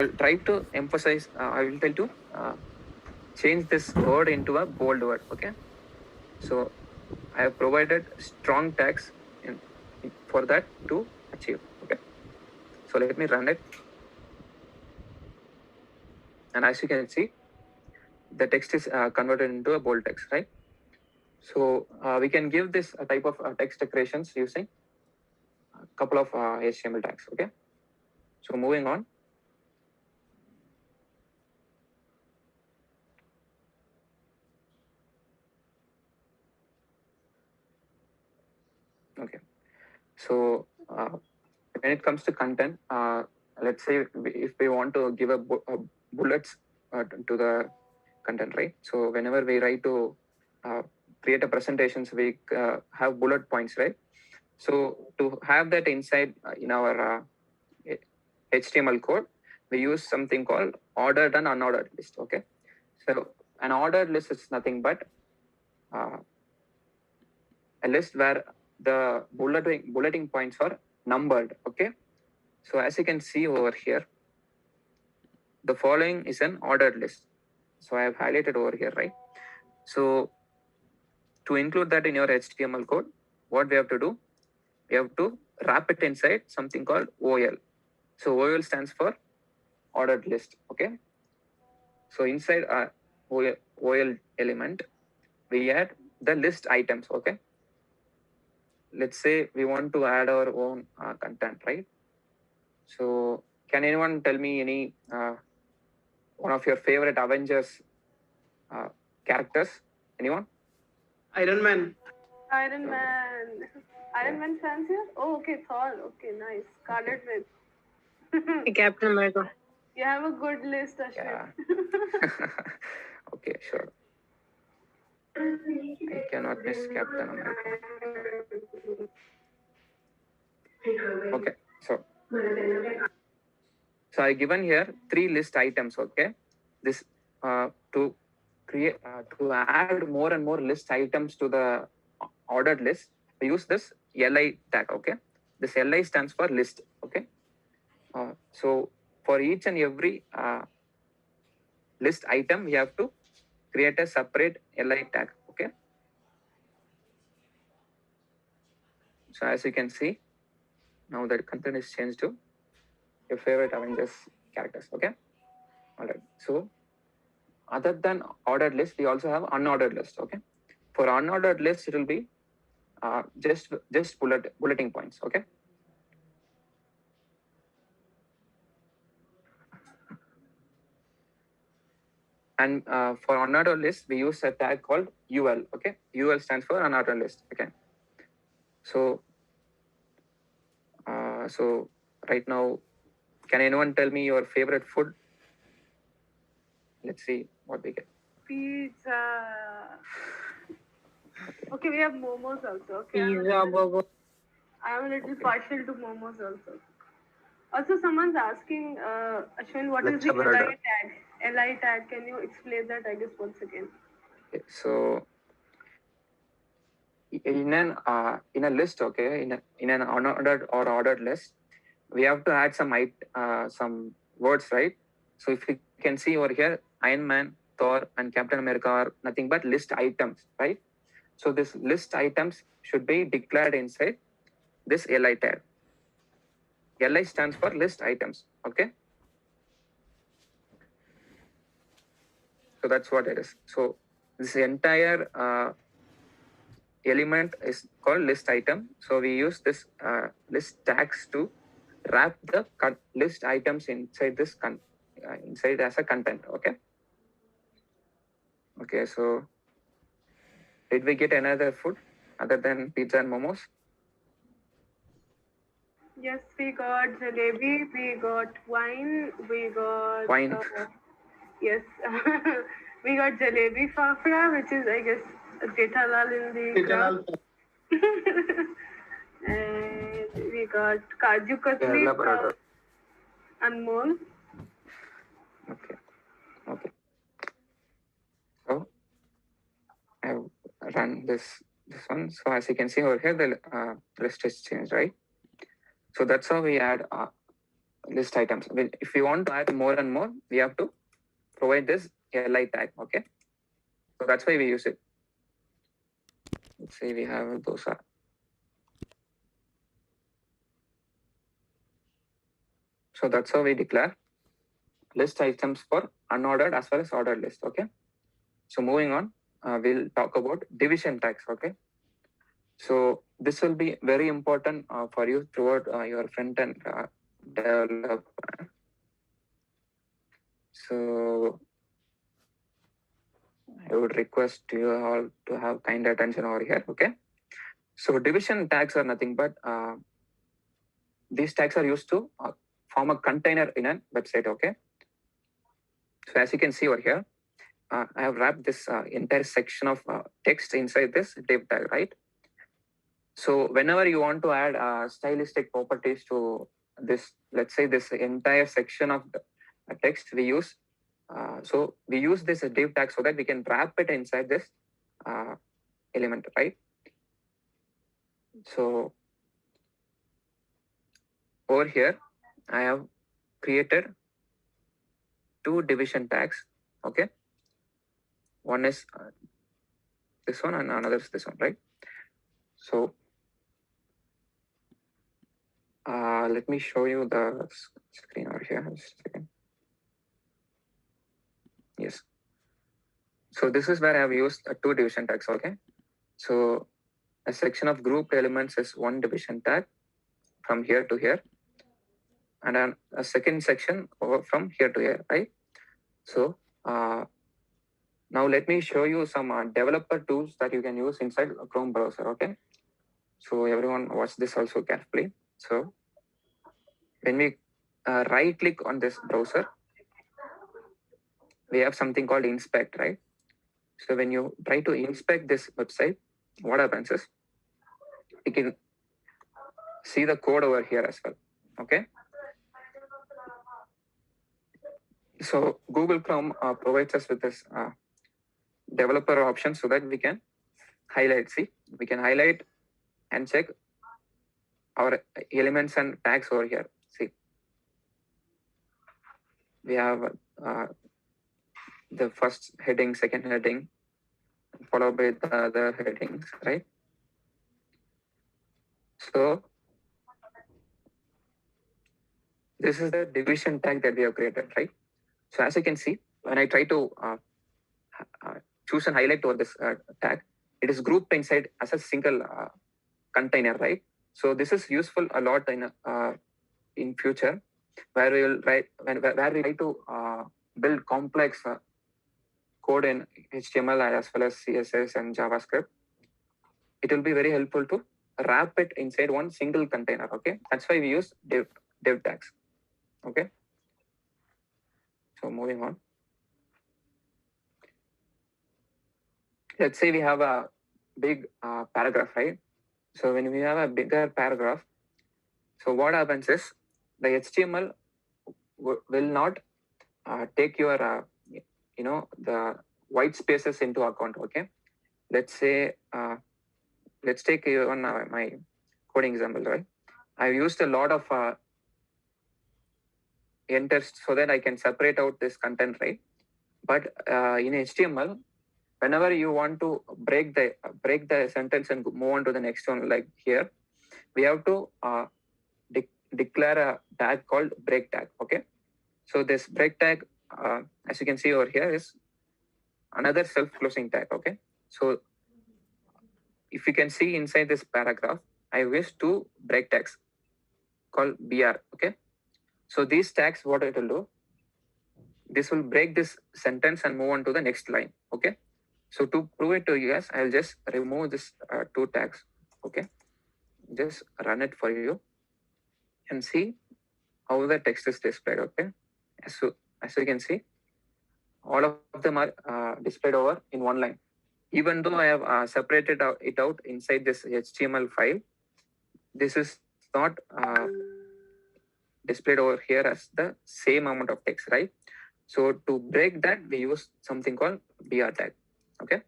will try to emphasize, I will tell to change this word into a bold word. Okay. So I have provided strong tags for that to achieve. Okay. So let me run it. And as you can see, the text is converted into a bold text, right? So we can give this type of text decorations using a couple of HTML tags. Okay. So moving on. Okay. So when it comes to content, let's say if we want to give a bullets to the content, right? So whenever we write to create a presentations, we have bullet points, right? So to have that inside in our HTML code, we use something called ordered and unordered list. Okay. So an ordered list is nothing but uh, a list where the bulleting points are numbered. Okay. So as you can see over here, the following is an ordered list. So I have highlighted over here, right? So to include that in your HTML code, what we have to do, we have to wrap it inside something called OL. So OL stands for ordered list. Okay. So inside OL element, we add the list items. Okay. Let's say we want to add our own content, right? So can anyone tell me any one of your favorite Avengers characters? Anyone? Iron Man. Iron Man. Iron Man fans here? Oh, okay, Thor. Okay, nice. Scarlet Witch. Captain America. You have a good list, Ashwin. Yeah. Okay, sure. I cannot miss Captain America. Okay, so I given here 3 list items. Okay, this to create to add more and more list items to the ordered list, we use this li tag. Okay, this li stands for list. Okay, so for each and every list item, we have to create a separate li tag. Okay, so as you can see, now the content is changed to your favorite Avengers characters. Okay, all right. So other than ordered list, we also have unordered list. Okay, for unordered list, it will be just bulleting points. Okay. And for unordered list, we use a tag called UL. Okay, UL stands for unordered list. Okay. So so right now, can anyone tell me your favorite food? Let's see what we get. Pizza. Okay, we have momos also. Okay, Pizza, burger. I am a little partial to momos also. Also, someone's asking, Ashwin, what is the LI tag? LI tag, can you explain that, I guess, once again? Okay, so in a list, okay, in an unordered or ordered list, we have to add some words, right? So if you can see over here, Iron Man, Thor, and Captain America are nothing but list items, right? So this list items should be declared inside this li tag. Li stands for list items. Okay. So that's what it is. So this entire element is called list item. So we use this list tags to wrap the list items inside this inside as a content. Okay. Okay. So did we get another food other than pizza and momos? Yes, we got jalebi, we got wine, we got Wine. Yes, we got jalebi fafra, which is, I guess, Jethalal in the crowd. And we got Kaju Katli from Anmol. Okay. Okay. So I have run this one. So as you can see over here, the list is changed, right? So that's how we add list items. If you want to add more and more, we have to provide this li tag. Okay, so that's why we use it. Let's say we have those are. So that's how we declare list items for unordered as well as ordered list. Okay, so moving on, we'll talk about division tags. Okay, so this will be very important for you throughout your front end development. So I would request you all to have kind attention over here. Okay, so division tags are nothing but these tags are used to form a container in a website. Okay, so as you can see over here, I have wrapped this entire section of text inside this div tag, right? So whenever you want to add stylistic properties to this, let's say this entire section of the text we use, so we use this div tag so that we can wrap it inside this element, right? So over here, I have created two division tags. Okay, one is this one and another is this one, right? So let me show you the screen over here. Just a second. Yes. So this is where I have used two division tags. Okay. So a section of group elements is one division tag from here to here, and then a second section over from here to here, right? So now let me show you some developer tools that you can use inside a Chrome browser. Okay. So everyone watch this also carefully. So when we right click on this browser, we have something called inspect, right? So when you try to inspect this website, what happens is you can see the code over here as well. Okay. So Google Chrome provides us with this developer option so that we can highlight. See, we can highlight and check our elements and tags over here. See, we have the first heading, second heading, followed by the other headings, right? So this is the division tag that we have created, right? So as you can see, when I try to choose and highlight over this tag, it is grouped inside as a single container, right? So this is useful a lot in future, where we will where we try to build complex code in HTML as well as CSS and JavaScript. It will be very helpful to wrap it inside one single container. Okay, that's why we use div tags. Okay, so moving on. Let's say we have a big paragraph, right? So when we have a bigger paragraph, so what happens is the HTML will not take your the white spaces into account. Okay, let's say let's take on my coding example, right? I've used a lot of enters so that I can separate out this content, right? But in HTML, whenever you want to break the sentence and move on to the next one, like here, we have to declare a tag called break tag. Okay, so this break tag, as you can see over here, is another self-closing tag. Okay, so if you can see inside this paragraph, I use two break tags called BR. Okay, so these tags, what it will do, this will break this sentence and move on to the next line. Okay, so to prove it to you guys, I'll just remove this two tags. Okay, just run it for you and see how the text is displayed. Okay, so as you can see, all of them are displayed over in one line. Even though I have separated it out inside this HTML file, this is not displayed over here as the same amount of text, right? So to break that, we use something called BR tag. Okay.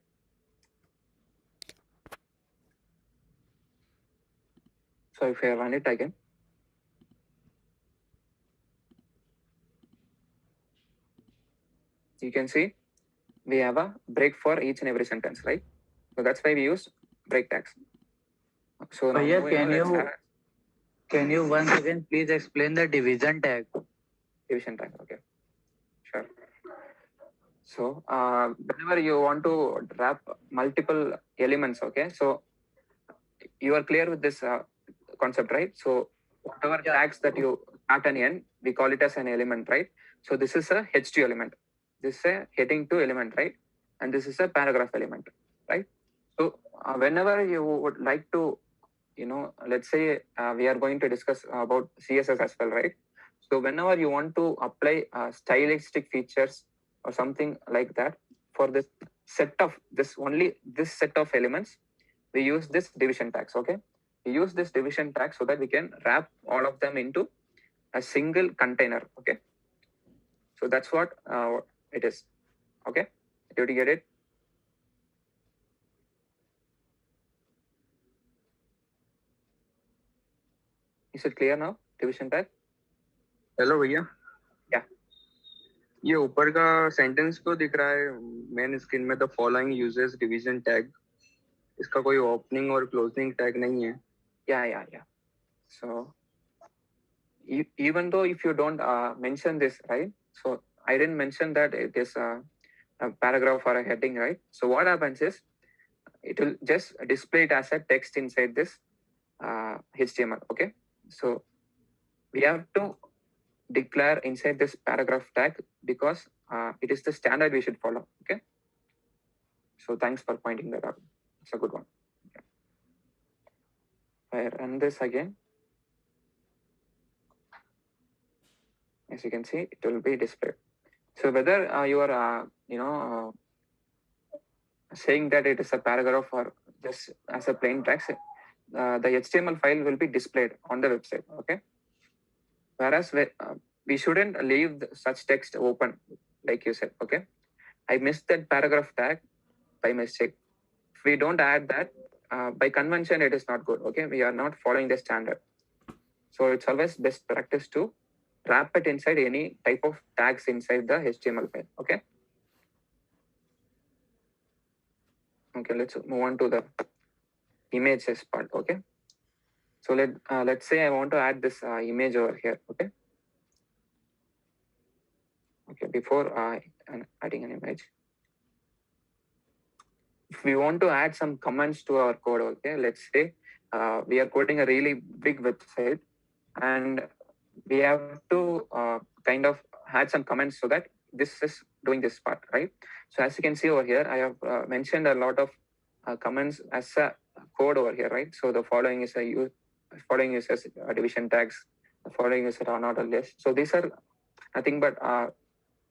So if I run it again, you can see we have a break for each and every sentence, right? So that's why we use break tags. So now Bhaiya, moving on, let's have can you once again please explain the division tag? division tag. Okay, sure. So whenever you want to wrap multiple elements, okay, so you are clear with this concept, right? So whatever Yeah. tags that you start and end, we call it as an element, right? So this is a H2 element. This is a heading 2 element, right? And this is a paragraph element, right? So whenever you would like to, let's say we are going to discuss about CSS as well, right? So whenever you want to apply stylistic features or something like that for this set of this set of elements, we use this division tags. Okay, we use this division tag so that we can wrap all of them into a single container. Okay, so that's what it is. Okay, did you get it? Is it clear now? Division tag. Hello भैया Yeah. ये ऊपर का sentence क्यों दिख रहा है main screen में? The following uses division tag, इसका कोई ओपनिंग और क्लोजिंग टैग नहीं है. Yeah. So even though if you don't mention this, right? So I didn't mention that it is a paragraph or a heading, right? So what happens is it will just display it as a text inside this HTML. Okay, so we have to declare inside this paragraph tag because it is the standard we should follow. Okay, so thanks for pointing that out. It's a good one. Okay. I run this again. As you can see, it will be displayed. So whether you are saying that it is a paragraph or just as a plain text, the HTML file will be displayed on the website. Okay, whereas we shouldn't leave such text open like you said. Okay, I missed that paragraph tag by mistake. If we don't add that, by convention it is not good. Okay, we are not following the standard. So it's always best practice to wrap it inside any type of tags inside the HTML file. Okay, let's move on to the images part. Okay, so let's say I want to add this image over here. Okay, before adding an image, if we want to add some comments to our code, okay, let's say we are coding a really big website and we have to kind of add some comments so that this is doing this part, right? So as you can see over here, I have mentioned a lot of comments as a code over here, right? So the following is a division tags, the following is a run order list. So these are nothing but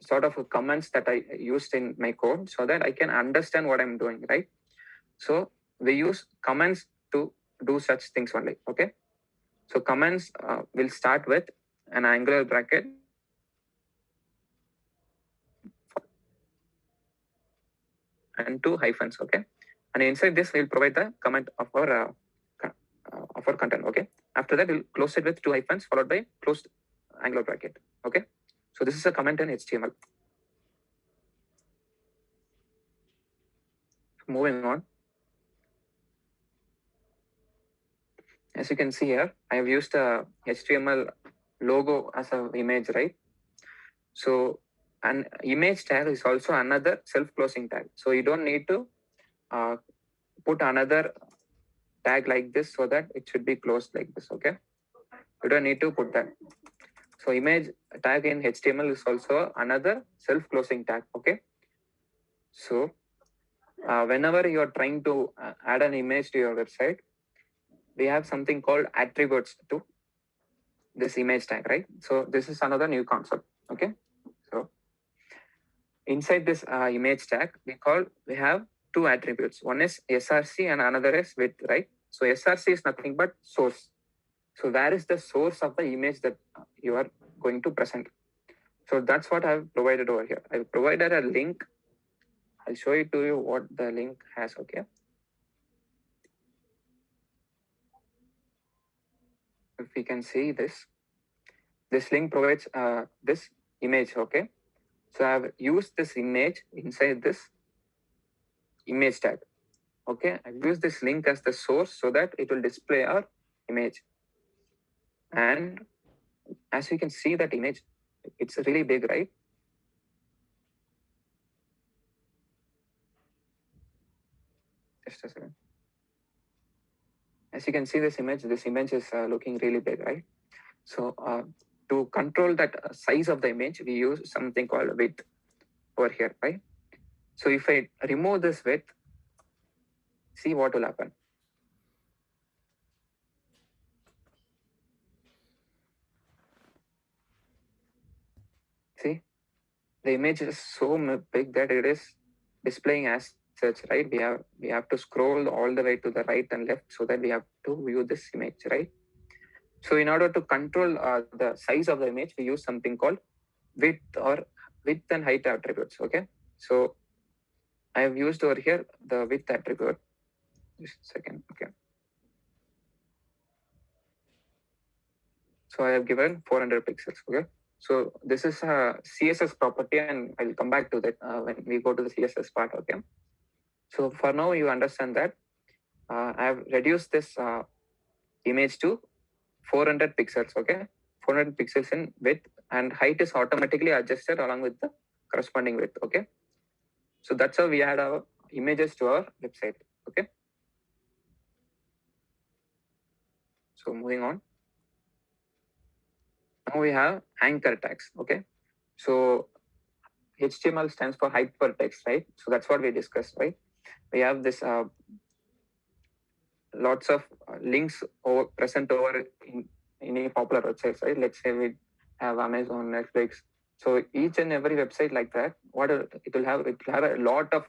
sort of comments that I used in my code so that I can understand what I'm doing, right? So we use comments to do such things only. Okay, so comments will start with an angular bracket and 2 hyphens. Okay, and inside this we'll provide the comment of our content. Okay, after that we'll close it with 2 hyphens followed by closed angular bracket. Okay, so this is a comment in HTML. Moving on, as you can see here, I have used a HTML logo as an image, right? So an image tag is also another self-closing tag. So you don't need to put another tag like this so that it should be closed like this. Okay, you don't need to put that. So image tag in HTML is also another self-closing tag. Okay, so whenever you are trying to add an image to your website, we have something called attributes to this image tag, right? So this is another new concept. Okay, so inside this image tag, we have 2 attributes. One is src and another is width, right? So src is nothing but source. So where is the source of the image that you are going to present? So that's what I've provided over here. I've provided a link. I'll show it to you what the link has. Okay, if we can see this link provides this image. Okay, So I've used this image inside this image tag. Okay, I've used this link as the source so that it will display our image. And as you can see that image, it's really big, right? Just a second. As you can see this image is looking really big, right? So to control that size of the image, we use something called width over here, right? So if I remove this width, see what will happen. See, the image is so big that it is displaying as such, right? We have to scroll all the way to the right and left so that we have to view this image, right? So in order to control the size of the image, we use something called width and height attributes. Okay, so I have used over here the width attribute. Just a second. Okay, so I have given 400 pixels. Okay, so this is a CSS property, and I'll come back to that when we go to the CSS part. Okay, so for now you understand that I have reduced this image to 400 pixels. Okay, 400 pixels in width, and height is automatically adjusted along with the corresponding width. Okay, so that's how we add our images to our website. Okay, so moving on. Now we have anchor tags. Okay, so HTML stands for hypertext, right? So that's what we discussed, right? We have this lots of links present over in any popular websites, right? Let's say we have Amazon, Netflix. So each and every website like that, it will have a lot of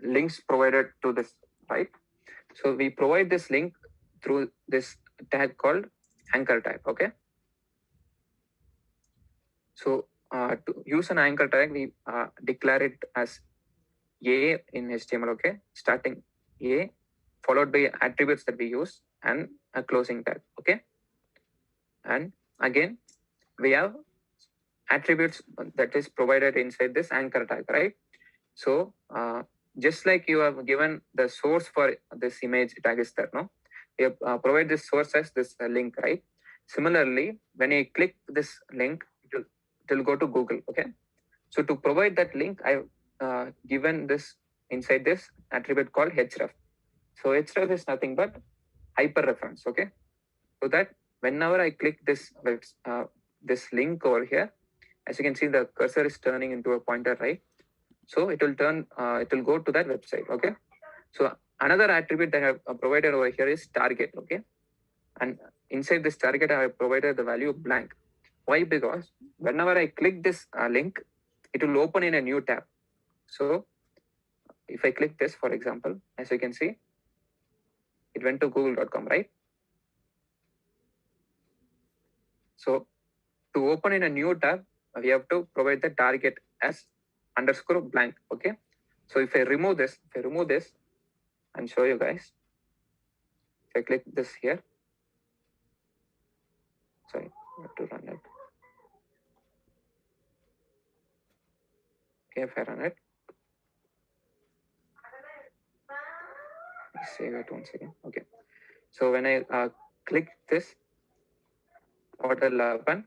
links provided to this, right? So we provide this link through this tag called anchor tag. Okay, so to use an anchor tag, we declare it as A in HTML. Okay, starting A followed by attributes that we use and a closing tag. Okay, and again we have attributes that is provided inside this anchor tag, right? So just like you have given the source for this image tag is there, no? You have, provide this source as this link, right? Similarly, when you click this link, it will go to Google. Okay, so to provide that link, I've given this inside this attribute called href. So href is nothing but hyper reference. Okay, so that whenever I click this link over here, as you can see, the cursor is turning into a pointer, right? So it will go to that website. Okay, so another attribute that I have provided over here is target. Okay, and inside this target I have provided the value blank. Why? Because whenever I click this link, it will open in a new tab. So if I click this, for example, as you can see, it went to google.com, right? So to open in a new tab, we have to provide the target as underscore blank. Okay, so if I remove this and show you guys, if I click this here, sorry, I have to run it. Okay, if I run it, save it once again. Okay, so when I click this, what will happen?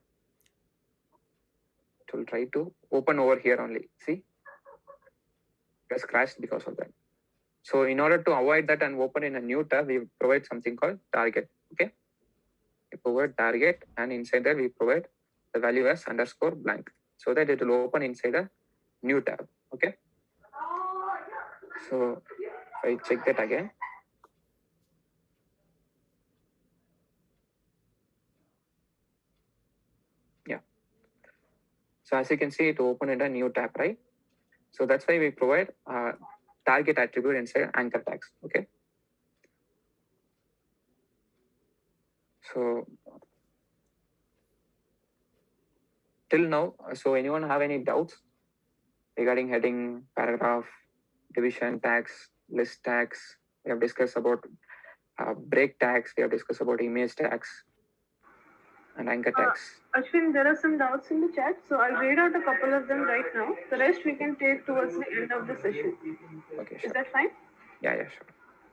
It will try to open over here only. See, it has crashed because of that. So in order to avoid that and open in a new tab, we provide something called target. Okay, we provide target, and inside that we provide the value as underscore blank, so that it will open inside a new tab. Okay, so if I check that again, yeah, so as you can see, it opened in a new tab, right? So that's why we provide target attribute inside anchor tags. Okay, so till now, so anyone have any doubts regarding heading, paragraph, division tags, list tags? We have discussed about break tags. We have discussed about image tags. and anchor tags. Ashwin, there are some doubts in the chat, so I'll read out a couple of them right now. The rest we can take towards the end of the session. Okay, Is sure. that fine? Yeah, sure.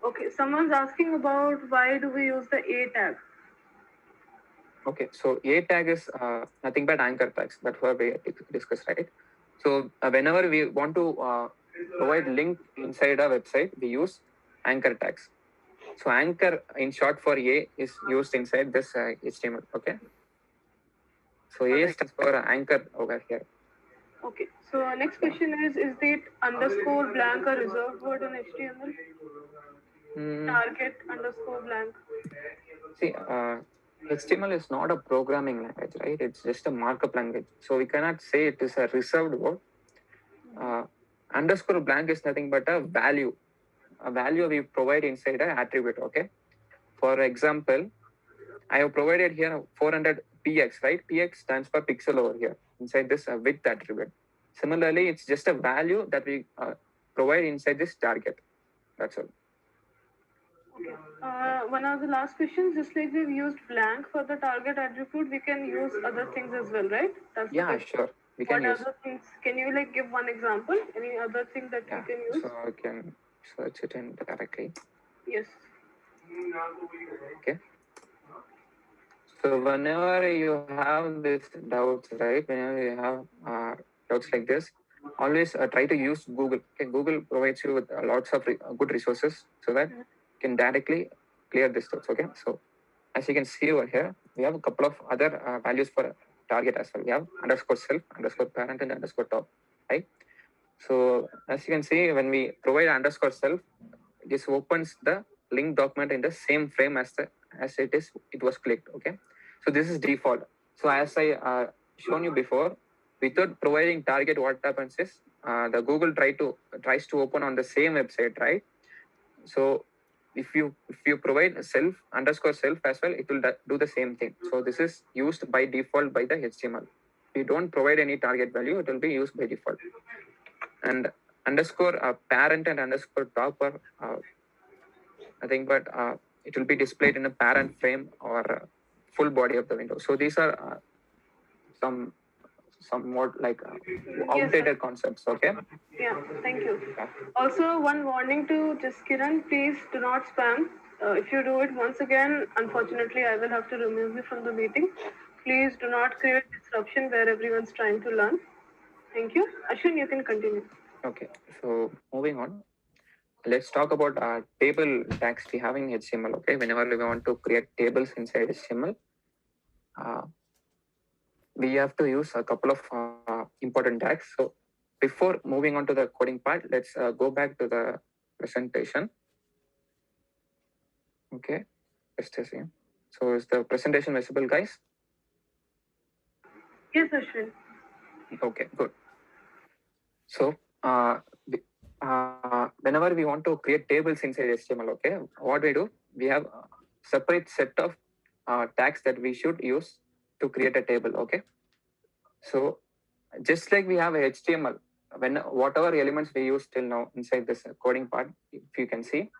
Okay, someone's asking about why do we use the A tag? Okay, so A tag is nothing but anchor tags. That's what we discussed, right? So whenever we want to provide link inside a website, we use anchor tags. So anchor in short for A is used inside this HTML. Okay. So A stands for anchor over here. Okay, so next question is it underscore blank a reserved word in HTML? Target underscore blank. See, HTML is not a programming language, right? It's just a markup language. So we cannot say it is a reserved word. Underscore blank is nothing but a value. A value we provide inside an attribute, okay? For example, I have provided here 400 px, right? Px stands for pixel over here inside this width attribute. Similarly, it's just a value that we provide inside this target. That's all. Okay. One of the last questions, just like we've used blank for the target attribute, we can use other things as well, right? That's yeah, sure. We can use. Other things? Can you like give one example? Any other thing that we can use? So I can search it in directly. Yes. Okay. So whenever you have this doubts, right? Whenever you have doubts like this, always try to use Google. Okay, Google provides you with lots of good resources so that you can directly clear this doubts. Okay, so as you can see over here, we have a couple of other values for target as well. We have underscore self, underscore parent, and underscore top, right? So as you can see, when we provide underscore self, this opens the link document in the same frame as it was clicked. Okay, so this is default. So as I shown you before, without providing target, what happens is the Google tries to open on the same website, right? So if you provide self underscore self as well, it will do the same thing. So this is used by default by the HTML. If you don't provide any target value, it will be used by default. And underscore parent and underscore top are nothing but it will be displayed in a parent frame or full body of the window. So these are somewhat like outdated concepts. Okay. Yeah, thank you. Also, one warning to just Kiran, please do not spam. If you do it once again, unfortunately, I will have to remove you from the meeting. Please do not create disruption where everyone's trying to learn. Thank you. Ashwin, you can continue. Okay, so moving on. Let's talk about table tags we have in HTML. Okay, whenever we want to create tables inside HTML, we have to use a couple of important tags. So before moving on to the coding part, let's go back to the presentation. Okay, just a second. So is the presentation visible, guys? Yes, Ashwin. Okay, good. So whenever we want to create tables inside HTML, okay, what we do, we have a separate set of tags that we should use to create a table. Okay, so just like we have a HTML, when whatever elements we use till now inside this coding part, if you can see,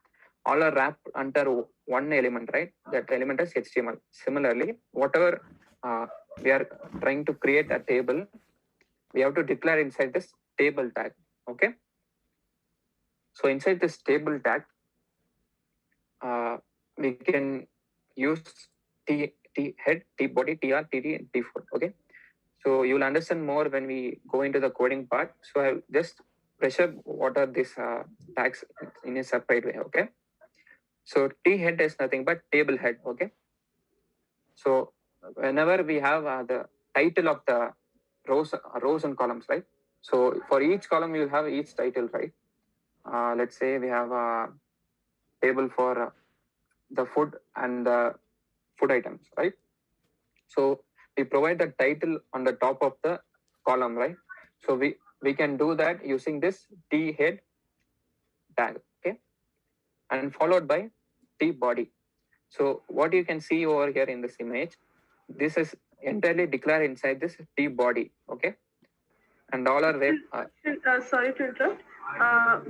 all are wrapped under one element, right? That element is HTML. Similarly, whatever we are trying to create a table, we have to declare inside this table tag. Okay, so inside this table tag, we can use t head, t body, tr, td, and t4. Okay, so you will understand more when we go into the coding part. So I'll just pressure what are these tags in a separate way. Okay, so t head is nothing but table head. Okay, so whenever we have the title of the rows and columns, right? So for each column, you have each title, right? Let's say we have a table for the food and the food items, right? So we provide the title on the top of the column, right? So we can do that using this t head tag, okay? And followed by t body. So what you can see over here in this image, this is entirely declared inside this t body, okay? And all are sorry to interrupt.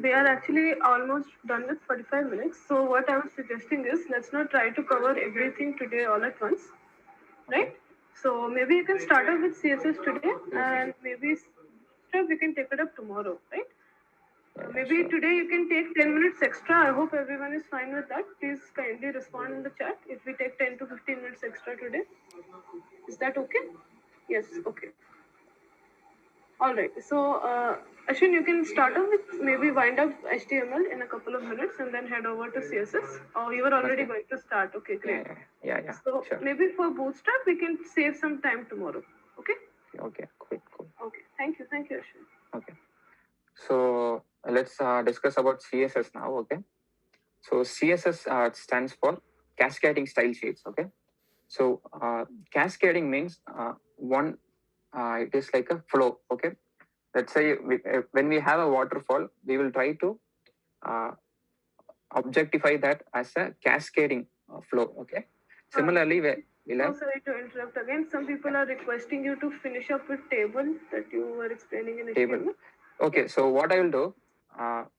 We are actually almost done with 45 minutes. So what I was suggesting is, let's not try to cover everything today all at once, right? So maybe you can start off with CSS today, and maybe stuff we can take it up tomorrow, right? Maybe sure. today you can take 10 minutes extra. I hope everyone is fine with that. Please kindly respond in the chat if we take 10 to 15 minutes extra today. Is that okay? Yes, okay. All right. So, Ashwin, you can start off with maybe wind up HTML in a couple of minutes and then head over to CSS. Or you were already Okay. going to start. Okay, great. Yeah, So sure. maybe for Bootstrap, we can save some time tomorrow. Okay? Okay, cool. Okay. Thank you, Ashwin. Okay. So let's discuss about CSS now. Okay. So CSS stands for cascading style sheets. Okay. So cascading means one. It is like a flow. Okay. Let's say when we have a waterfall, we will try to uh, objectify that as a cascading flow. Okay. Similarly, we'll So have sorry to interrupt again. Some people are requesting you to finish up with table that you were explaining in table. HTML. Okay. So what I will do,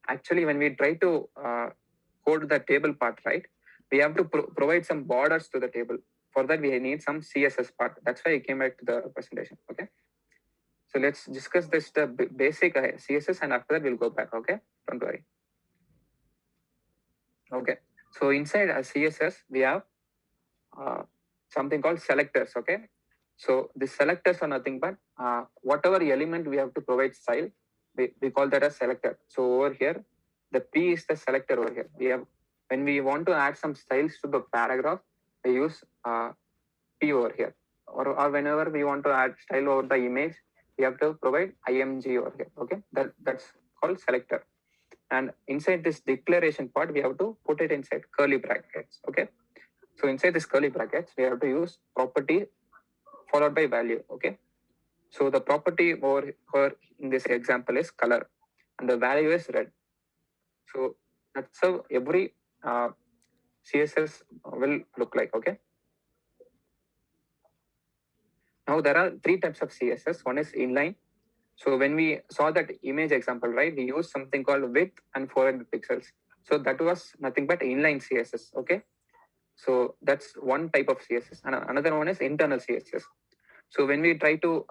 actually, when we try to code the table part, right, we have to provide some borders to the table. For that, we need some CSS part. That's why I came back to the presentation. Okay. So let's discuss this the basic CSS, and after that we'll go back. Okay. Don't worry. Okay. So inside CSS, we have something called selectors. Okay. So the selectors are nothing but whatever element we have to provide style, we call that as selector. So over here, the P is the selector over here. We have, when we want to add some styles to the paragraph, we use P over here. Or whenever we want to add style over the image, we have to provide IMG over here. Okay. That's called selector. And inside this declaration part, we have to put it inside curly brackets. Okay. So inside this curly brackets, we have to use property followed by value. Okay. So the property over here in this example is color, and the value is red. So that's how every CSS will look like. Okay. Now there are three types of CSS. One is inline. So when we saw that image example, right, we used something called width and 400 pixels. So that was nothing but inline CSS. Okay. So that's one type of CSS. And another one is internal CSS. So when we try to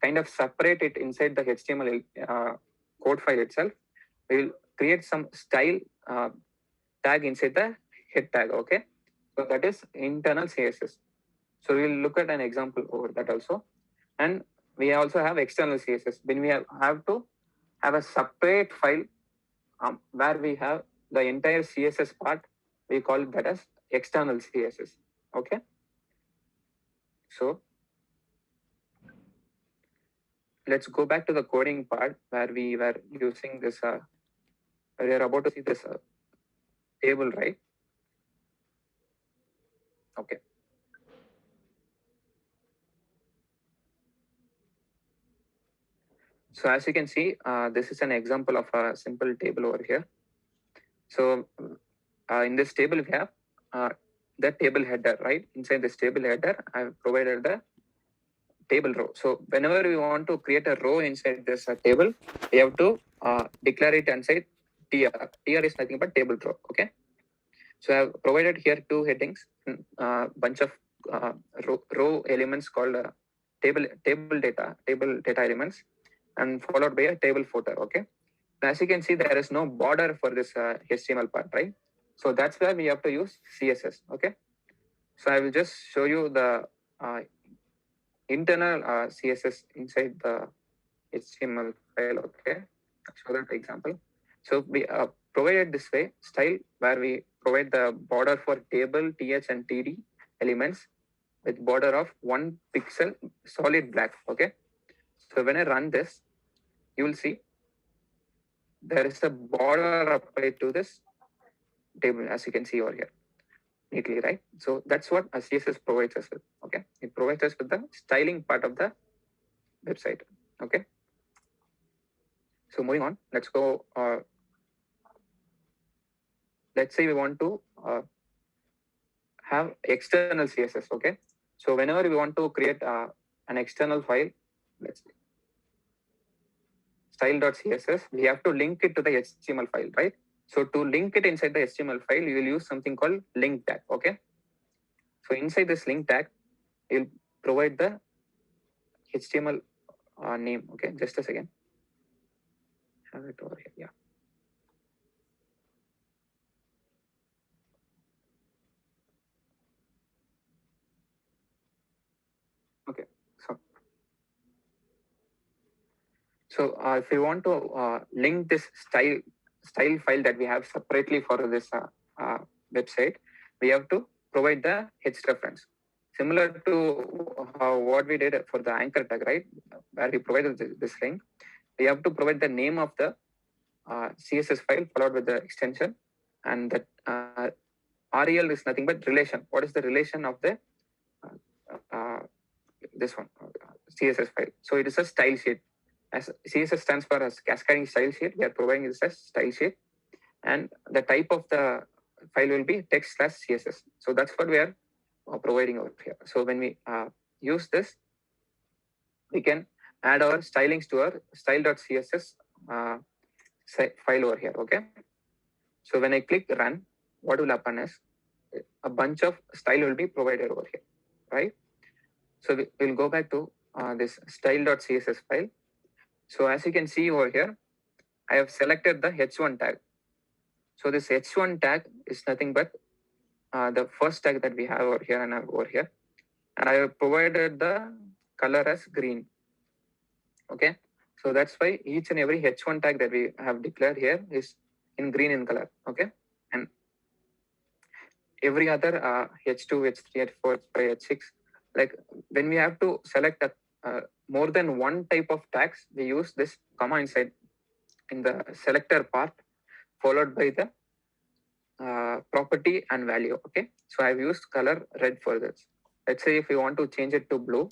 kind of separate it inside the HTML code file itself, we will create some style tag inside the head tag. Okay. So that is internal CSS. So we'll look at an example over that also. And we also have external CSS. When we have to have a separate file where we have the entire CSS part, we call that as external CSS. Okay. So let's go back to the coding part where we were using this. We are about to see this table, right? Okay. So as you can see, this is an example of a simple table over here. So in this table, we have the table header, right? Inside this table header, I've provided the table row. So whenever we want to create a row inside this table, we have to declare it inside tr. Tr is nothing but table row. Okay. So I've provided here two headings, bunch of row elements called table data elements, and followed by a table footer. Okay. As you can see, there is no border for this HTML part, right? So that's where we have to use CSS. Okay. So I will just show you the internal CSS inside the HTML file. Okay. I'll show that example. So we provided this way style where we provide the border for table, th, and td elements with border of 1 pixel solid black. Okay. So when I run this, you will see there is a border applied to this table, as you can see over here neatly, right? So that's what a CSS provides us with. Okay. It provides us with the styling part of the website. Okay. So moving on, let's go. Let's say we want to have external CSS. Okay. So whenever we want to create an external file, let's say style.css, we have to link it to the HTML file, right? So to link it inside the HTML file, you will use something called link tag. Okay. So inside this link tag, you'll provide the HTML name. Okay, just a second. Have it over here. Yeah. Okay. So if we want to link this style file that we have separately for this website, we have to provide the H reference. Similar to what we did for the anchor tag, right? Where we provided this link, we have to provide the name of the CSS file followed with the extension, and that REL is nothing but relation. What is the relation of the this one CSS file? So it is a style sheet. As CSS stands for as cascading style sheet, we are providing this as style sheet, and the type of the file will be text/CSS. So that's what we are providing over here. So when we use this, we can add our stylings to our style.css file over here. Okay. So when I click run, what will happen is a bunch of style will be provided over here, right? So we'll go back to this style.css file. So as you can see over here, I have selected the h1 tag. So this h1 tag is nothing but the first tag that we have over here and over here. And I have provided the color as green. Okay. So that's why each and every h1 tag that we have declared here is in green in color. Okay. And every other h2, h3, h4, h5, h6, like when we have to select more than one type of tags, we use this comma inside in the selector part, followed by the property and value. Okay, so I've used color red for this. Let's say if you want to change it to blue,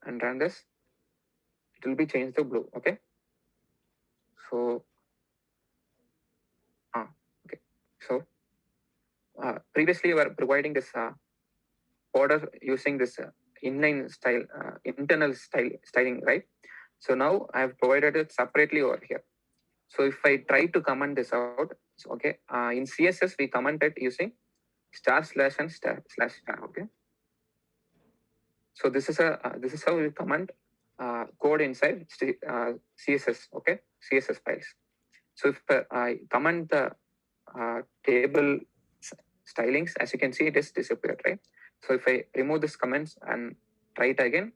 and run this, it will be changed to blue. Okay, so okay, so previously we were providing this border using this inline style, internal styling, right? So now I have provided it separately over here. So if I try to comment this out, okay, in CSS we comment it using */ and */ star. Okay. So this is how we comment code inside CSS. Okay, CSS files. So if I comment the table stylings, as you can see, it is disappeared, right? So if I remove this comments and try it again,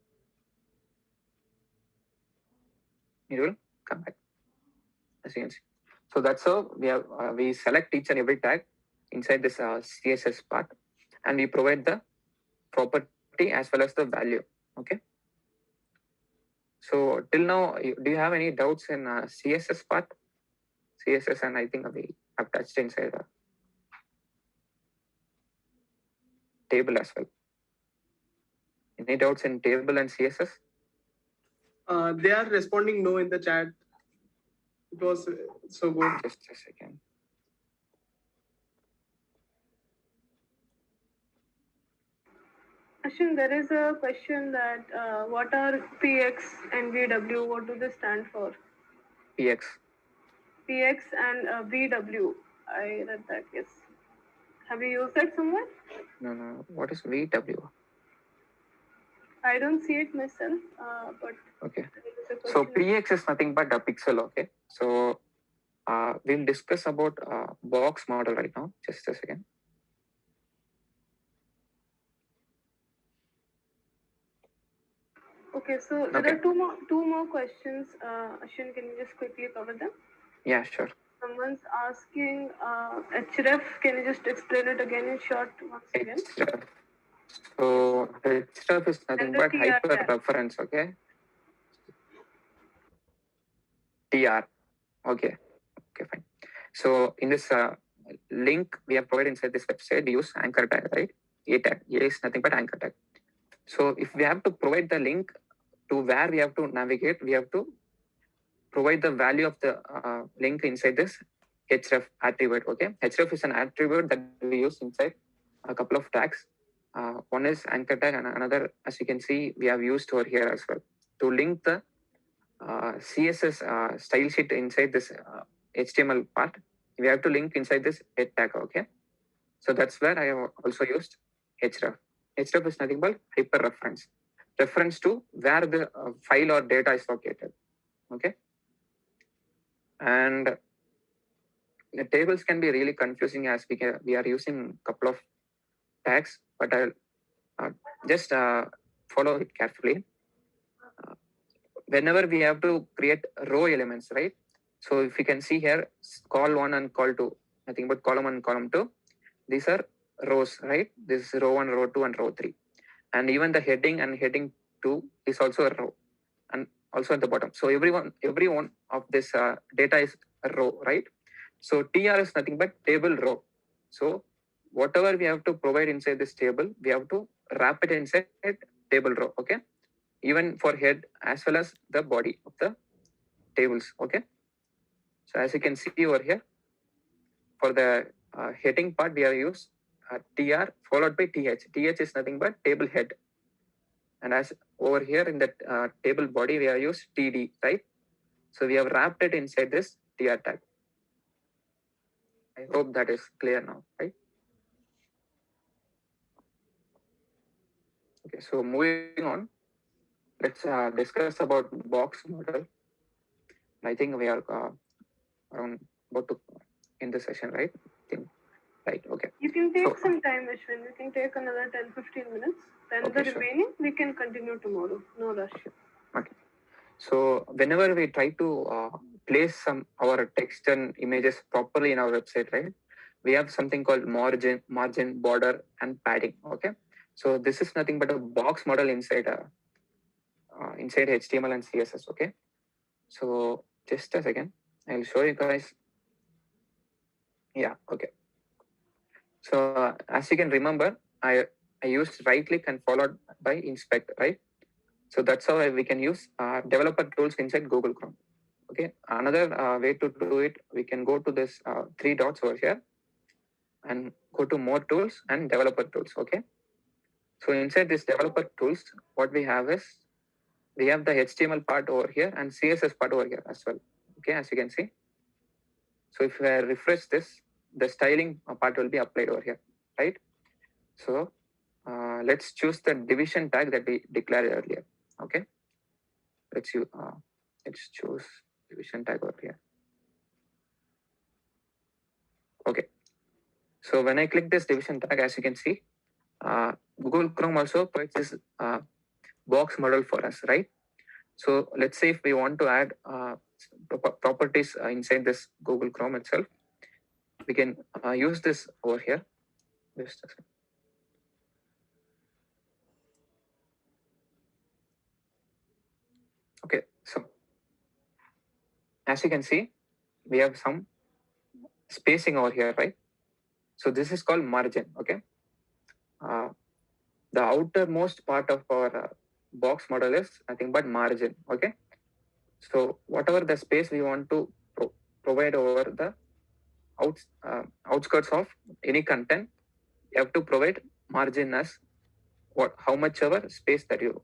it will come back, as you can see. So that's how we select each and every tag inside this CSS part, and we provide the property as well as the value. Okay. So till now, do you have any doubts in CSS part? CSS, and I think we have touched inside the table as well. Any doubts in table and CSS? They are responding no in the chat. It was so good. Just a second. Ashwin, there is a question that what are PX and VW? What do they stand for? PX. PX and VW. I read that, yes. Have you used that somewhere? No. What is VW? I don't see it myself, but okay. there is a So question. PX is nothing but a pixel. Okay. So we'll discuss about box model right now. Just a second. Okay, so there are two more questions. Ashwin, can you just quickly cover them? Yeah, sure. Someone's asking href. Can you just explain it again in short once again? href. So href is nothing but hyper reference. Okay. TR. Okay, fine. So in this link we have provided inside this website, we use anchor tag, right? A tag. A is nothing but anchor tag. So if we have to provide the link to where we have to navigate, we have to provide the value of the link inside this href attribute. Okay, href is an attribute that we use inside a couple of tags. One is anchor tag, and another, as you can see, we have used over here as well to link the CSS style sheet inside this HTML part. We have to link inside this head tag. Okay. So that's where I have also used href. Href is nothing but hyper reference to where the file or data is located. Okay. And the tables can be really confusing as we are using a couple of tags, but I'll just follow it carefully. Whenever we have to create row elements, right? So if you can see here, call 1 and call 2, nothing but column 1 and column 2. These are rows, right? This is row 1, row 2, and row 3. And even the heading and heading 2 is also a row, and also at the bottom. So every one of this data is a row, right? So TR is nothing but table row. So whatever we have to provide inside this table, we have to wrap it inside table row. Okay. Even for head as well as the body of the tables. Okay. So as you can see over here, for the heading part, we have used TR followed by TH. TH is nothing but table head. And as over here in the table body, we have used TD, right? So we have wrapped it inside this TR tag. I hope that is clear now, right? Okay, so moving on, let's discuss about box model. I think we are around about to end the session, right? Right, okay. You can take So- some time, Ashwin. You can take another 10-15 minutes. Then Okay, the sure. remaining we can continue tomorrow. No rush. So whenever we try to place some our text and images properly in our website, right? We have something called margin, border, and padding. Okay. So this is nothing but a box model inside inside HTML and CSS. Okay. So just a second, I'll show you guys. Yeah. Okay. So as you can remember, I used right click and followed by inspect, right? So that's how we can use developer tools inside Google Chrome. Okay. Another way to do it, we can go to this 3 dots over here and go to more tools and developer tools. Okay. So inside this developer tools, what we have is we have the HTML part over here and CSS part over here as well. Okay. As you can see. So if I refresh this, the styling part will be applied over here, right? So let's choose the division tag that we declared earlier. Okay. Let's choose division tag over here. Okay. So when I click this division tag, as you can see, Google Chrome also provides this box model for us, right? So let's say if we want to add properties inside this Google Chrome itself, we can use this over here. Just a second. Okay, so as you can see, we have some spacing over here, right? So this is called margin. Okay. The outermost part of our box model is nothing but margin. Okay. So whatever the space we want to provide over the outskirts of any content, you have to provide margin as how much ever space that you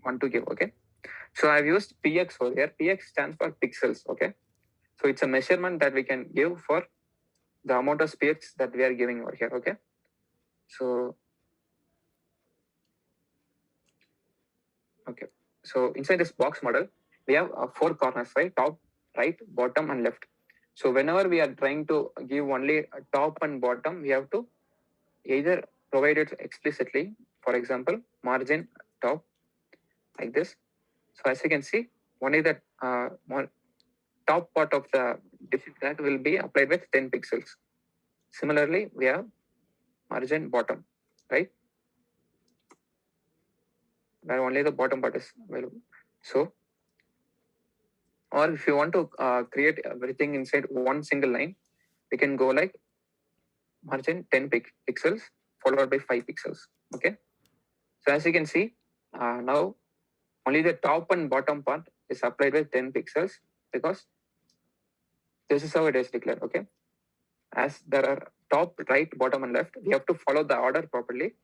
want to give. Okay. So I've used px over here. Px stands for pixels. Okay. So it's a measurement that we can give for the amount of space that we are giving over here. Okay. So okay. So inside this box model, we have 4 corners, right? Top, right, bottom, and left. So whenever we are trying to give only a top and bottom, we have to either provide it explicitly. For example, margin top like this. So as you can see, only the top part of the division tag will be applied with 10 pixels. Similarly, we have margin bottom, right? Where only the bottom part is available. So, or if you want to create everything inside one single line, we can go like margin 10 pixels followed by 5 pixels. Okay. So as you can see, now only the top and bottom part is applied with 10 pixels because this is how it is declared. Okay. As there are top, right, bottom, and left, we have to follow the order properly.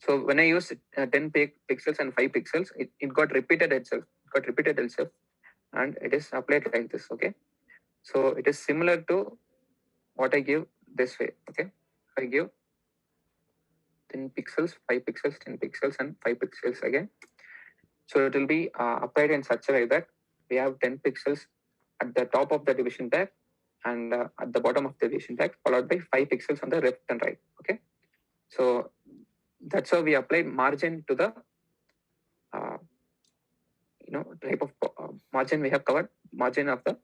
So when I use 10 pixels and 5 pixels, it got repeated itself. And it is applied like this. Okay. So it is similar to what I give this way. Okay. If I give 10 pixels, 5 pixels, 10 pixels, and 5 pixels again. So it will be applied in such a way that we have 10 pixels at the top of the division tag and at the bottom of the division tag, followed by 5 pixels on the left and right. Okay. So that's how we apply margin to the type of margin we have covered, margin of the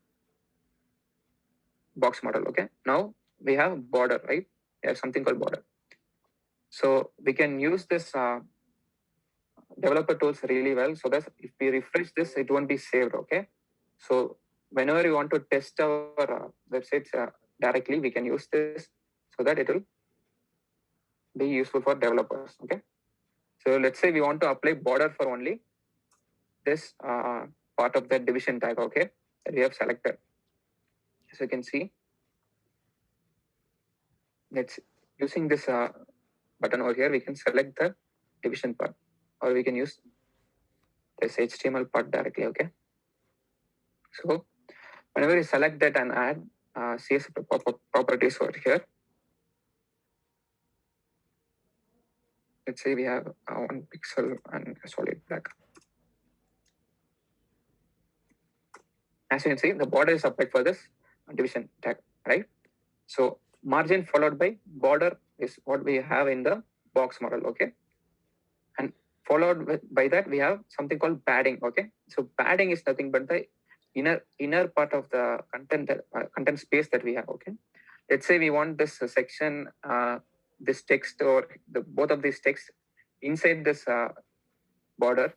box model. Okay. Now we have border, right? We have something called border. So we can use this developer tools really well, so that if we refresh this, it won't be saved. Okay. So whenever you want to test our websites directly, we can use this so that it will be useful for developers. Okay. So let's say we want to apply border for only this part of the division tag. Okay, that we have selected. As you can see, let's using this button over here, we can select the division part, or we can use this HTML part directly. Okay. So whenever you select that and add CSS properties over here, let's say we have 1 pixel and a solid black. As you can see, the border is applied for this division tag, right? So margin followed by border is what we have in the box model. Okay. And followed by that, we have something called padding. Okay. So padding is nothing but the inner part of the content space that we have. Okay. Let's say we want this section, this text, or both of these text inside this border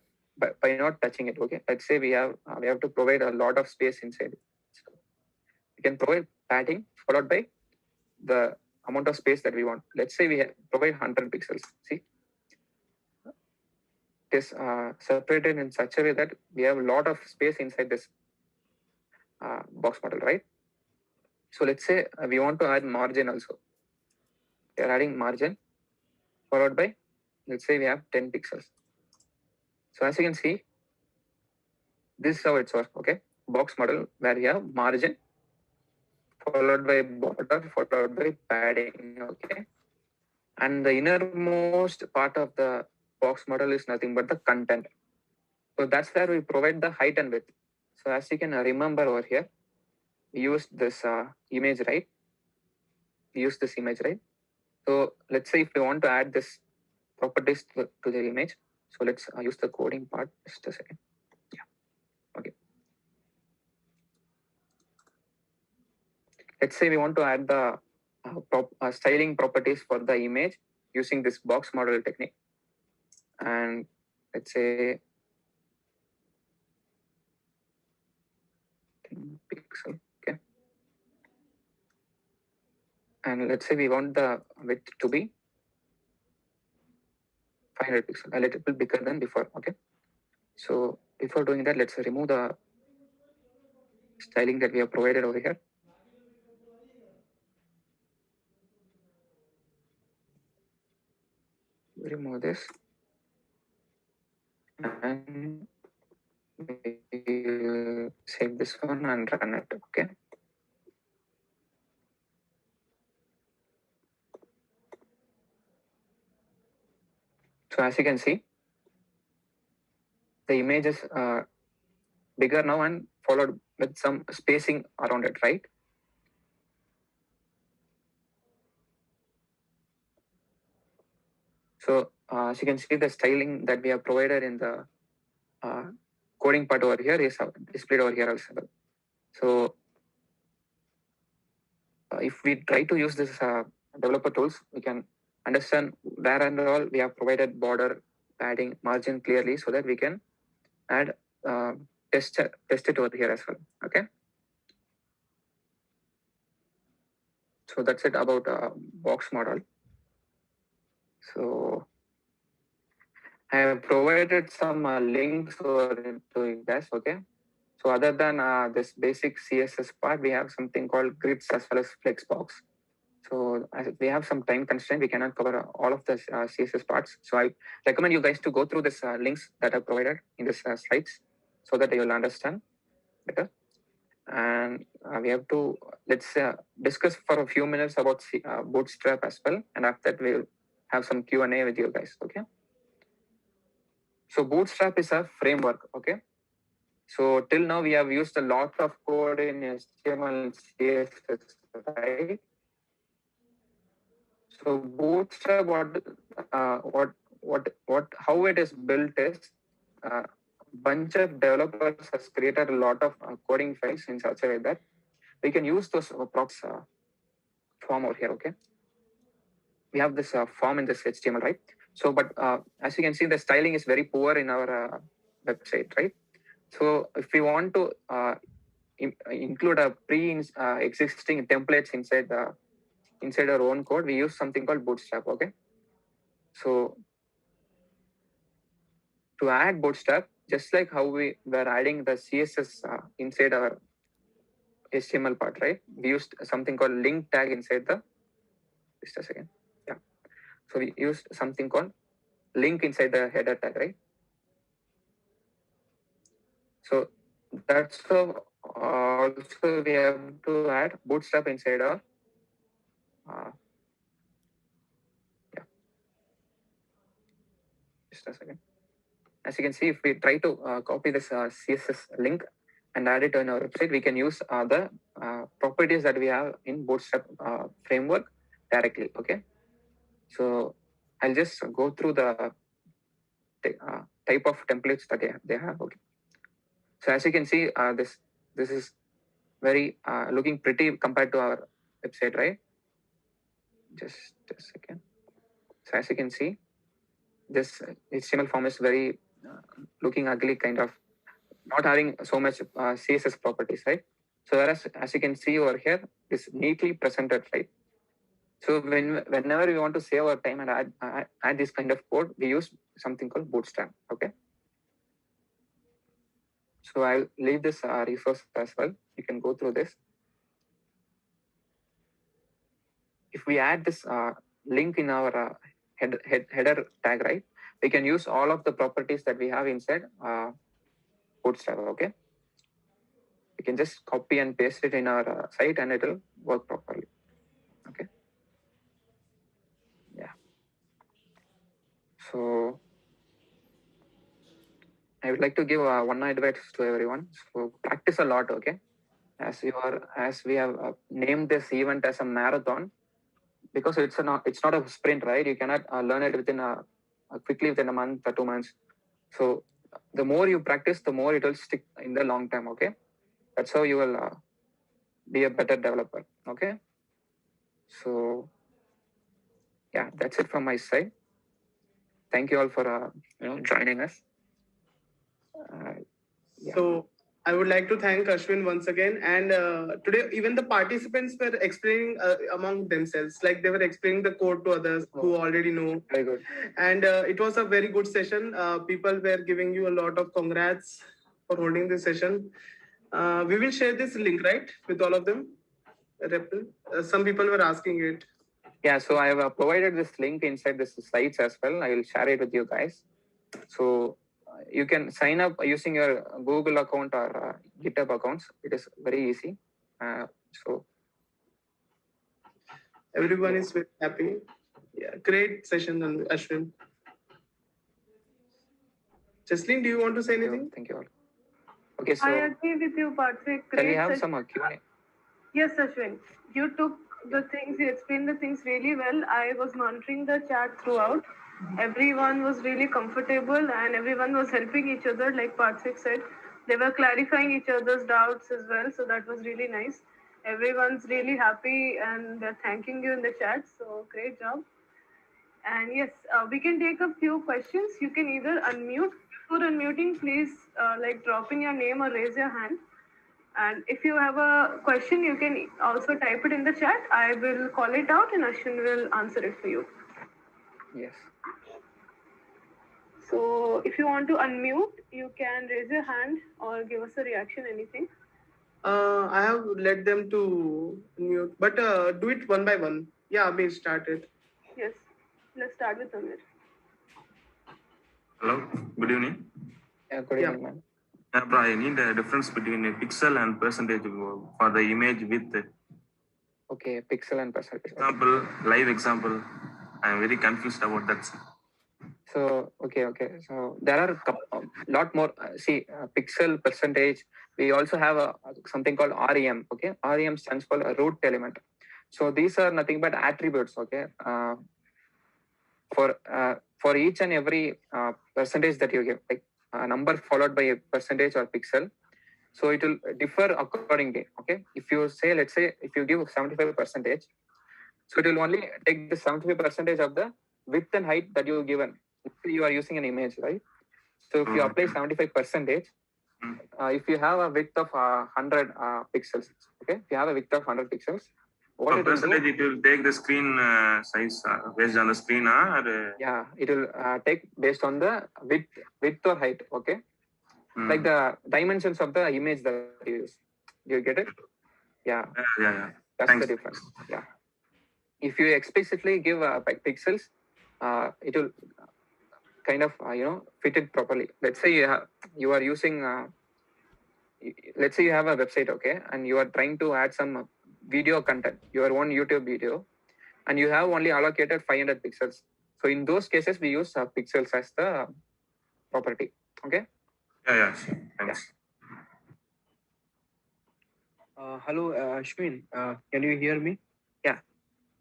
by not touching it. Okay. Let's say we have to provide a lot of space inside it. So we can provide padding followed by the amount of space that we want. Let's say we provide 100 pixels. See, it is separated in such a way that we have a lot of space inside this box model, right? So let's say we want to add margin also. We are adding margin followed by, let's say we have 10 pixels. So as you can see, this is how it's works. Okay, box model where we have margin followed by border followed by padding. Okay, and the innermost part of the box model is nothing but the content. So that's where we provide the height and width. So as you can remember over here, we use this image, right? We use this image, right? So let's say if we want to add this properties to the image, so let's use the coding part. Just a second. Yeah. Okay. Let's say we want to add the styling properties for the image using this box model technique. And let's say 10 pixel. Okay. And let's say we want the width to be 500 pixels, a little bit bigger than before. Okay. So before doing that, let's remove the styling that we have provided over here. Remove this. And we'll save this one and run it. Okay. So as you can see, the image is bigger now and followed with some spacing around it, right? So as you can see, the styling that we have provided in the coding part over here is displayed over here also. So if we try to use this developer tools, we can understand where and all we have provided border, padding, margin clearly, so that we can add test it over here as well. Okay. So that's it about box model. So I have provided some links to you guys. Okay. So other than this basic CSS part, we have something called grids as well as Flexbox. So as we have some time constraint, we cannot cover all of the CSS parts. So I recommend you guys to go through this links that are provided in this slides so that you will understand better. and we have to let's discuss for a few minutes about Bootstrap as well, and after that we'll have some Q&A with you guys. Okay. So Bootstrap is a framework. Okay. So till now we have used a lot of code in HTML and CSS, right? So Bootstrap, how it is built is a bunch of developers has created a lot of coding files in such a way that we can use those props form over here. Okay, we have this form in this HTML, right? So, but as you can see, the styling is very poor in our website, right? So, if we want to include a pre-existing templates inside our own code, we use something called Bootstrap. Okay, so to add Bootstrap, just like how we were adding the CSS inside our HTML part, right? We used something called link tag inside the. Just a second. Yeah. So we used something called link inside the header tag, right? So that's how also we have to add Bootstrap inside our. Yeah. Just a second. As you can see, if we try to copy this CSS link and add it on our website, we can use the properties that we have in Bootstrap framework directly. Okay. So I'll just go through the type of templates that they have. Okay. So as you can see, this is very looking pretty compared to our website, right? Just a second. So as you can see, this HTML form is very looking ugly, kind of not having so much CSS properties, right? So whereas as you can see over here, it's neatly presented, right? So whenever we want to save our time and add this kind of code, we use something called Bootstrap. Okay. So I'll leave this resource as well. You can go through this. If we add this link in our header tag, right, we can use all of the properties that we have inside Bootstrap. Okay. We can just copy and paste it in our site and it will work properly. Okay. Yeah. So I would like to give one advice to everyone. So practice a lot. Okay. As we have named this event as a marathon, because it's not a sprint, right? You cannot learn it quickly within a month or 2 months. So the more you practice, the more it will stick in the long term. Okay. That's how you will be a better developer. Okay. So yeah, that's it from my side. Thank you all for joining us. Yeah. So I would like to thank Ashwin once again. And today, even the participants were explaining among themselves, like they were explaining the code to others who already know. Very good. And it was a very good session. People were giving you a lot of congrats for holding this session. We will share this link, right, with all of them. Some people were asking it. Yeah, so I have provided this link inside this slides as well. I will share it with you guys. So you can sign up using your Google account or GitHub accounts. It is very easy. So everyone is very happy. Yeah, great session, Ashwin. Jesslyn, do you want to say anything? Thank you all. Okay, so I agree with you, Patrick. Can we have some Q&A? Yes, Ashwin. You took the things, you explained the things really well. I was monitoring the chat throughout. Everyone was really comfortable and everyone was helping each other, like Patrick said. They were clarifying each other's doubts as well, so that was really nice. Everyone's really happy and they're thanking you in the chat, so great job. And yes, we can take a few questions. You can either unmute. Before unmuting, please drop in your name or raise your hand. And if you have a question, you can also type it in the chat. I will call it out and Ashwin will answer it for you. Yes. So if you want to unmute, you can raise your hand or give us a reaction, anything. I have led them to mute, but do it one by one. Yeah, Amir, start it. Yes, let's start with Amir. Hello, good evening. Yeah, good evening, man. Yeah, bro, I need a difference between a pixel and percentage for the image width. Okay, pixel and percentage. Okay. Example, live example. I am very confused about that. So okay. So there are a lot more. Pixel percentage. We also have something called REM. Okay, REM stands for a root element. So these are nothing but attributes. Okay, for each and every percentage that you give, like a number followed by a percentage or pixel. So it will differ accordingly. Okay, if you say, let's say, if you give 75%, so it will only take the 75% of the width and height that you given. You are using an image, right? So if you apply 75%, if you have a width of 100 pixels, okay, if you have a width of 100 pixels, what For it will percentage, do? it will take the screen size based on the screen, or Yeah, it will take based on the width or height. Okay, like the dimensions of the image that you use. Do you get it? Yeah, yeah. that's Thanks. the difference. Yeah, if you explicitly give pixels, it will kind of fit it properly. Let's say you are using let's say you have a website, okay, and you are trying to add some video content, your own YouTube video, and you have only allocated 500 pixels. So in those cases, we use pixels as the property. Okay. Yeah, sure. Thanks. Hello, Ashwin. Can you hear me?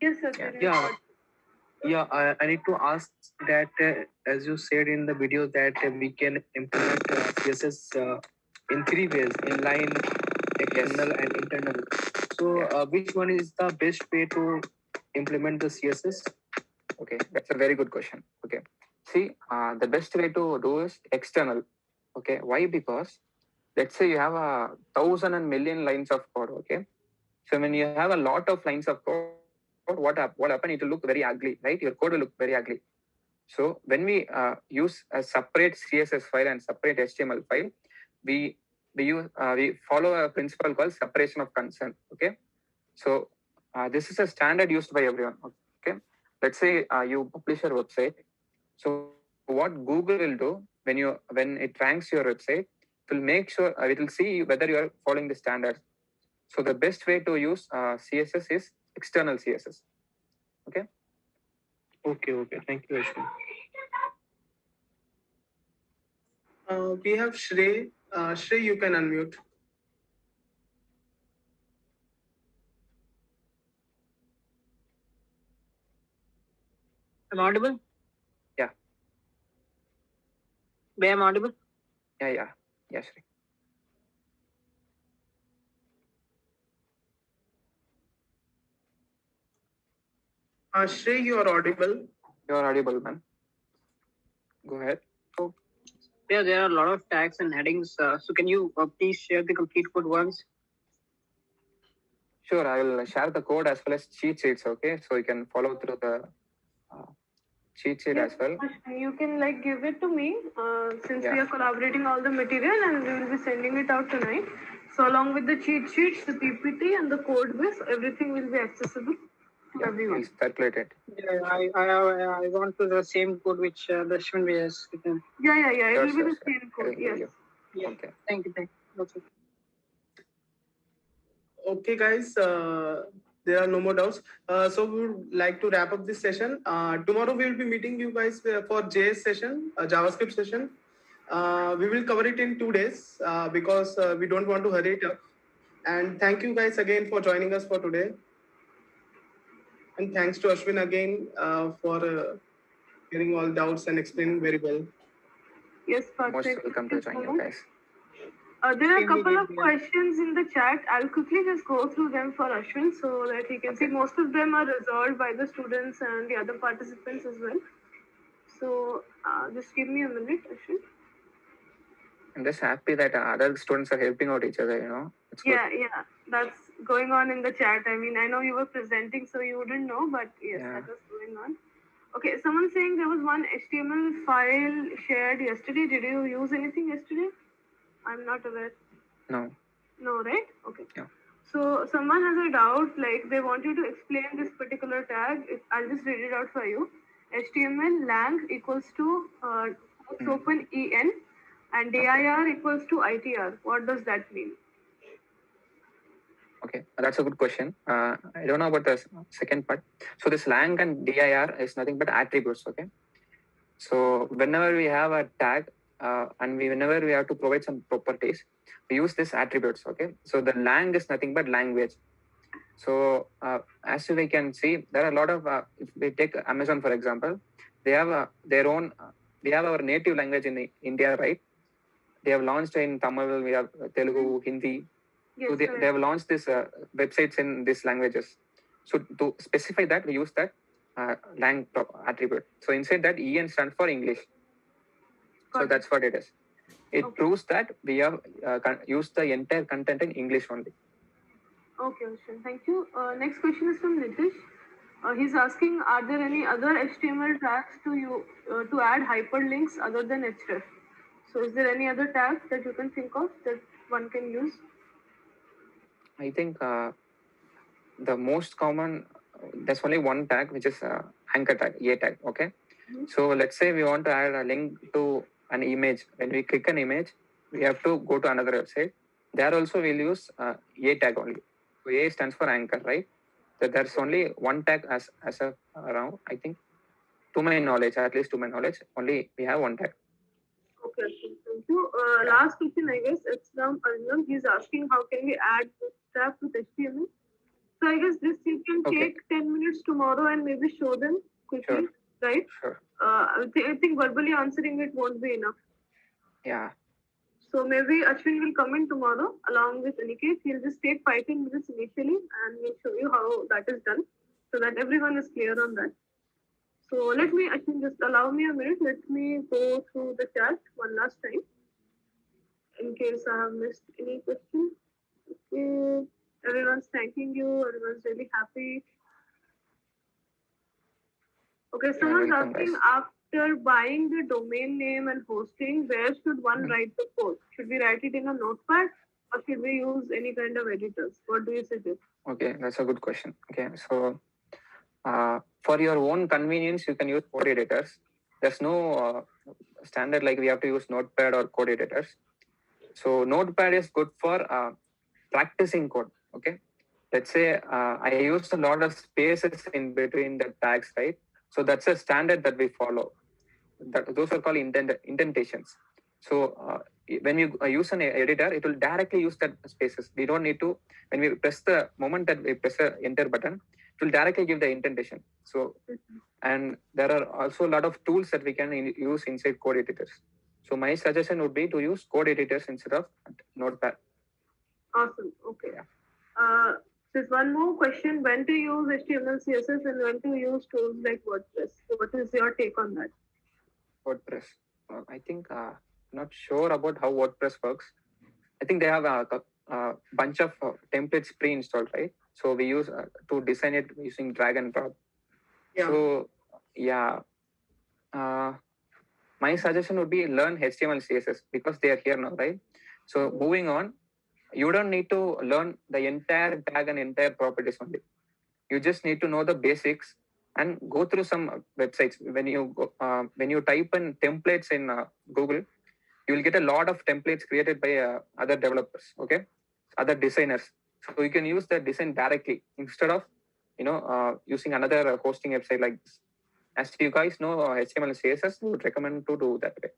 Yes, sir. can you Yeah. record? Yeah, I need to ask that as you said in the video that we can implement CSS in three ways: inline, external, and internal. So, which one is the best way to implement the CSS? Okay, that's a very good question. Okay, see, the best way to do is external. Okay, why? Because let's say you have 1,000 and million lines of code. Okay, so when you have a lot of lines of code, what happen? It will look very ugly, right? Your code will look very ugly. So when we use a separate CSS file and separate HTML file, we follow a principle called separation of concern. Okay, so this is a standard used by everyone. Okay, let's say you publish your website. So what Google will do when it ranks your website, it will make sure it will see whether you are following the standards. So the best way to use CSS is external CSS. Okay. Okay. Thank you, Ashwin. We have Shrey. Shrey, you can unmute. I'm audible? Yeah. Where I'm audible? Yeah. Yes. Shrey, you are audible. You are audible, man. Go ahead. Yeah, there are a lot of tags and headings. So can you please share the complete code once? Sure, I will share the code as well as cheat sheets. Okay, so you can follow through the cheat sheet as well. You can give it to me since we Yeah. are collaborating all the material and we will be sending it out tonight. So along with the cheat sheets, the PPT and the code base, everything will be accessible to everyone. Please circulate it. Yeah, I want to the same code which the Ashwin has written. Yeah. It Sure, will be the sure. same code. I'll give Yes. you. Yeah. Okay. Thank you. That's it. Okay, guys. There are no more doubts. So we would like to wrap up this session. Tomorrow we will be meeting you guys for JS session, JavaScript session. We will cover it in 2 days because we don't want to hurry it up. And thank you guys again for joining us for today. And thanks to Ashwin again for clearing all doubts and explaining very well. Yes, Most Patrick. welcome to join you guys. There are a couple of questions in the chat. I'll quickly just go through them for Ashwin so that he can see. Most of them are resolved by the students and the other participants as well. So just give me a minute, Ashwin. I'm just happy that other students are helping out each other. It's good. Yeah, that's going on in the chat. I mean, I know you were presenting, so you wouldn't know, but yes, Yeah. that was going on. Okay, someone's saying there was one HTML file shared yesterday. Did you use anything yesterday? I'm not aware. No. No, right? Okay. Yeah. So someone has a doubt, like they want you to explain this particular tag. I'll just read it out for you. HTML lang equals to open en And DIR equals to ITR. What does that mean? Okay, that's a good question. I don't know about the second part. So this lang and dir is nothing but attributes. Okay, so whenever we have a tag whenever we have to provide some properties, we use this attributes. Okay, so the lang is nothing but language. So as we can see, there are a lot of if we take Amazon for example, they have their own. We have our native language in India, right? They have launched in Tamil, we have Telugu, Hindi. Yes, So they have launched this websites in these languages. So to specify that, we use that lang attribute. So inside that, EN stands for English. So that's what it is. It proves that we have used the entire content in English only. Okay, Ashwin. Thank you. Next question is from Nitish. He's asking, are there any other HTML tags to add hyperlinks other than href? So is there any other tag that you can think of that one can use? I think the most common, there's only one tag, which is anchor tag, A tag. Okay. Mm-hmm. So let's say we want to add a link to an image. When we click an image, we have to go to another website. There also we'll use A tag only. So A stands for anchor, right? So there's only one tag as a around, I think. To my knowledge, at least to my knowledge, only we have one tag. Okay, thank you. Last question, I guess, it's from Arnab. He's asking, how can we add bootstrap with HTML? So I guess this you can take 10 minutes tomorrow and maybe show them quickly, right? Sure. I think verbally answering it won't be enough. Yeah. So maybe Ashwin will come in tomorrow along with Aniket. He'll just take 5-10 minutes initially and we'll show you how that is done so that everyone is clear on that. So Ashwin, just allow me a minute. Let me go through the chat one last time in case I have missed any question. Okay. Everyone's thanking you. Everyone's really happy. Okay, someone's asking, after buying the domain name and hosting, where should one write the code? Should we write it in a notepad or should we use any kind of editors? What do you suggest? Okay, that's a good question. Okay, so for your own convenience, you can use code editors. There's no standard like we have to use Notepad or code editors. So Notepad is good for practicing code. Okay, let's say I used a lot of spaces in between the tags, right? So that's a standard that we follow. Those are called indentations. So when you use an editor, it will directly use that spaces. We don't need to, when we press the moment that we press the enter button, it will directly give the indentation. So, and there are also a lot of tools that we can use inside code editors. So my suggestion would be to use code editors instead of Notepad. Awesome. Okay. Yeah. There's one more question. When to use HTML, CSS and when to use tools like WordPress? So what is your take on that? WordPress. I think not sure about how WordPress works. I think they have a bunch of templates pre-installed, right? So we use to design it using drag and drop. Yeah. So yeah, my suggestion would be learn HTML, CSS because they are here now, right? So moving on, you don't need to learn the entire tag and entire properties only. You just need to know the basics and go through some websites. When you type in templates in Google, you will get a lot of templates created by other developers, okay, other designers. So you can use the design directly instead of using another hosting website like this. As you guys know, HTML and CSS, we would recommend to do that way.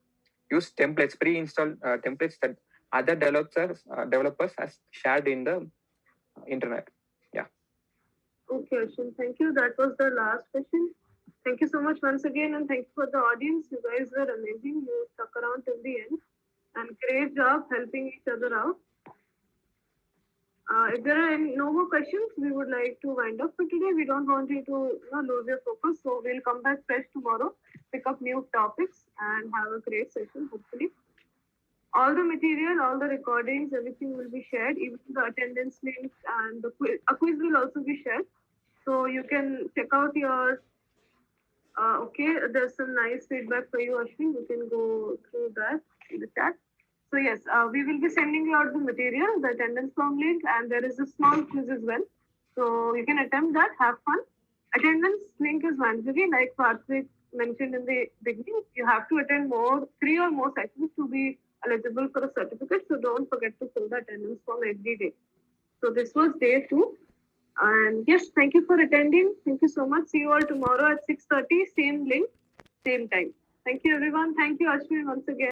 Use templates, pre-installed templates that other developers has shared in the internet. Yeah. Okay, Ashwin, thank you. That was the last question. Thank you so much once again, and thank you for the audience. You guys were amazing. You stuck around till the end, and great job helping each other out. If there are no more questions, we would like to wind up for today. We don't want you to lose your focus, so we'll come back fresh tomorrow, pick up new topics, and have a great session, hopefully. All the material, all the recordings, everything will be shared, even the attendance links and a quiz will also be shared. So you can check out your, okay, there's some nice feedback for you, Ashwin. You can go through that in the chat. So yes, we will be sending you out the material, the attendance form link, and there is a small quiz as well. So you can attempt that, have fun. Attendance link is mandatory, like Patrick mentioned in the beginning. You have to attend 3 or more sessions to be eligible for a certificate. So don't forget to fill the attendance form every day. So this was day 2. And yes, thank you for attending. Thank you so much. See you all tomorrow at 6:30. Same link, same time. Thank you, everyone. Thank you, Ashwin, once again.